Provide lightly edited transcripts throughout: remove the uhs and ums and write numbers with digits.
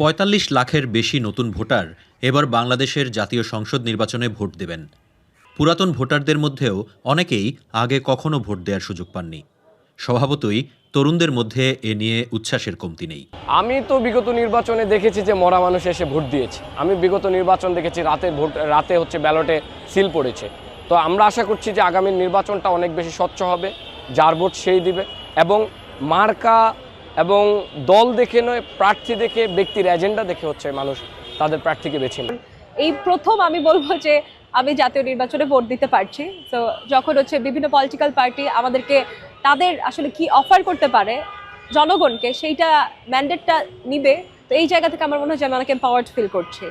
৪৫ লাখের বেশি নতুন ভোটার এবার বাংলাদেশের জাতীয় সংসদ নির্বাচনে ভোট দেবেন। পুরাতন ভোটারদের মধ্যেও অনেকেই আগে কখনো ভোট দেওয়ার সুযোগ পাননি। স্বভাবতই তরুণদের মধ্যে এ নিয়ে উচ্ছ্বাসের কমতি নেই। আমি তো বিগত নির্বাচনে দেখেছি যে মরা মানুষ এসে ভোট দিয়েছে। আমি বিগত নির্বাচন দেখেছি রাতে ব্যালটে সিল পড়েছে। তো আমরা আশা করছি যে আগামী নির্বাচনটা অনেক বেশি স্বচ্ছ হবে, যার ভোট সেই দিবে, এবং মার্কা এবং দল দেখে নয়, প্রার্থী দেখে, ব্যক্তির এজেন্ডা দেখে মানুষ তাদের প্রার্থীকে বেছে নেয়। এই প্রথম আমি বলবো যে আমি জাতীয় নির্বাচনে ভোট দিতে পারছি। তো যখন বিভিন্ন পলিটিক্যাল পার্টি আমাদেরকে তাদের আসলে কি অফার করতে পারে জনগণকে, সেইটা ম্যান্ডেটটা নিবে। তো এই জায়গা থেকে আমার মনে হয় যে আমি অনেক এম্পাওয়ার্ড ফিল করছি।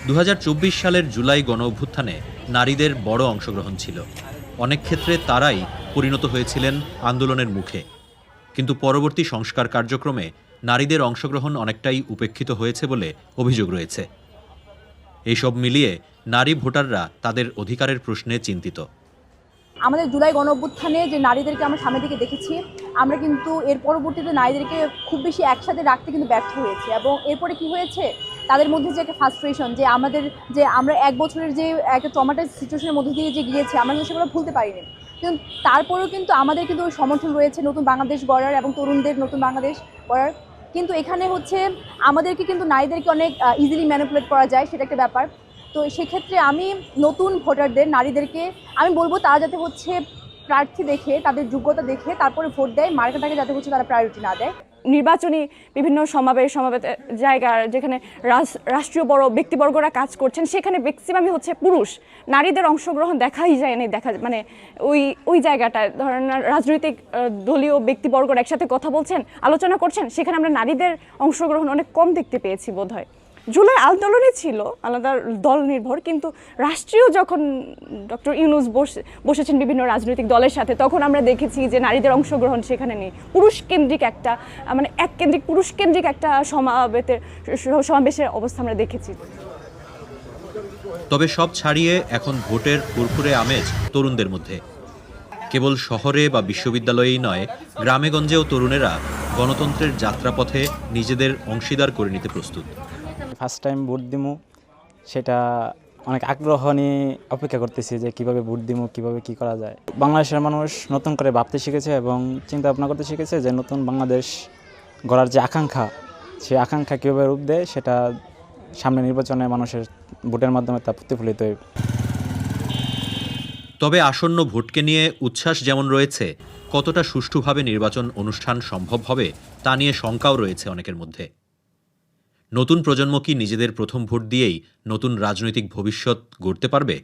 ২০২৪ সালের জুলাই গণ অভ্যুত্থানে নারীদের বড় অংশগ্রহণ ছিল। অনেক ক্ষেত্রে তারাই পরিণত হয়েছিলেন আন্দোলনের মুখে। কিন্তু পরবর্তী সংস্কার কার্যক্রমে নারীদের অংশগ্রহণ অনেকটাই উপেক্ষিত হয়েছে বলে অভিযোগ রয়েছে। এইসব মিলিয়ে নারী ভোটাররা তাদের অধিকারের প্রশ্নে চিন্তিত। আমাদের জুলাই গণ অভ্যুত্থানে যে নারীদেরকে আমরা সামনের দিকে দেখেছি, আমরা কিন্তু এর পরবর্তীতে নারীদেরকে খুব বেশি একসাথে রাখতে কিন্তু ব্যর্থ হয়েছি। এবং এরপরে কি হয়েছে, তাদের মধ্যে যে একটা ফ্রাস্ট্রেশন, যে আমরা 1 বছরের যে একটা ট্রমাটাইজ সিচুয়েশনের মধ্যে দিয়ে যে গিয়েছি, আমরা কিন্তু সেগুলো ভুলতে পারিনি। কিন্তু তারপরেও কিন্তু আমাদের কিন্তু সমর্থন রয়েছে নতুন বাংলাদেশ গড়ার এবং তরুণদের নতুন বাংলাদেশ গড়ার। কিন্তু এখানে আমাদেরকে কিন্তু নারীদেরকে অনেক ইজিলি ম্যানিপুলেট করা যায়, সেটা একটা ব্যাপার। তো সেক্ষেত্রে আমি নতুন ভোটারদের, নারীদেরকে আমি বলবো তারা যাতে প্রার্থী দেখে, তাদের যোগ্যতা দেখে তারপরে ভোট দেয়, মার্কাটাকে যাতে তারা প্রায়োরিটি না দেয়। নির্বাচনী বিভিন্ন সমাবেশ জায়গা যেখানে রাষ্ট্রীয় বড় ব্যক্তিবর্গরা কাজ করছেন, সেখানে ম্যাক্সিমামই পুরুষ। নারীদের অংশগ্রহণ দেখাই যায় না, ওই জায়গাটায় ধরেন রাজনৈতিক দলীয় ব্যক্তিবর্গরা একসাথে কথা বলছেন, আলোচনা করছেন, সেখানে আমরা নারীদের অংশগ্রহণ অনেক কম দেখতে পেয়েছি বোধহয়। জুলাই আন্দোলনে ছিল আলাদা দল নির্ভর, কিন্তু রাষ্ট্রীয় যখন ডক্টর ইউনূস বসেছেন বিভিন্ন রাজনৈতিক দলের সাথে, তখন আমরা দেখেছি যে নারীদের অংশগ্রহণ সেখানে নেই। পুরুষ কেন্দ্রিক একটা সমাবেশের অবস্থা আমরা দেখেছি। তবে সব ছাড়িয়ে এখন ভোটের ফুরফুরে আমেজ তরুণদের মধ্যে। কেবল শহরে বা বিশ্ববিদ্যালয়েই নয়, গ্রামেগঞ্জেও তরুণেরা গণতন্ত্রের যাত্রাপথে নিজেদের অংশীদার করে নিতে প্রস্তুত। ফার্স্ট টাইম ভোট দিমু, সেটা অনেক আগ্রহ নিয়ে অপেক্ষা করতেছি যে কিভাবে ভোট দিমু, কিভাবে কি করা যায়। বাংলাদেশের মানুষ নতুন করে ভাবতে শিখেছে এবং চিন্তা ভাবনা করতে শিখেছে যে নতুন বাংলাদেশ গড়ার যে আকাঙ্ক্ষা, সেই আকাঙ্ক্ষা কীভাবে রূপ দেয়, সেটা সামনে নির্বাচনে মানুষের ভোটের মাধ্যমে তা প্রতিফলিত হবে। তবে আসন্ন ভোটকে নিয়ে উচ্ছ্বাস যেমন রয়েছে, কতটা সুষ্ঠুভাবে নির্বাচন অনুষ্ঠান সম্ভব হবে তা নিয়ে শঙ্কাও রয়েছে অনেকের মধ্যে। নতুন প্রজন্ম কি নিজেদের প্রথম ভোট দিয়েই নতুন রাজনৈতিক ভবিষ্যৎ গড়তে পারবে?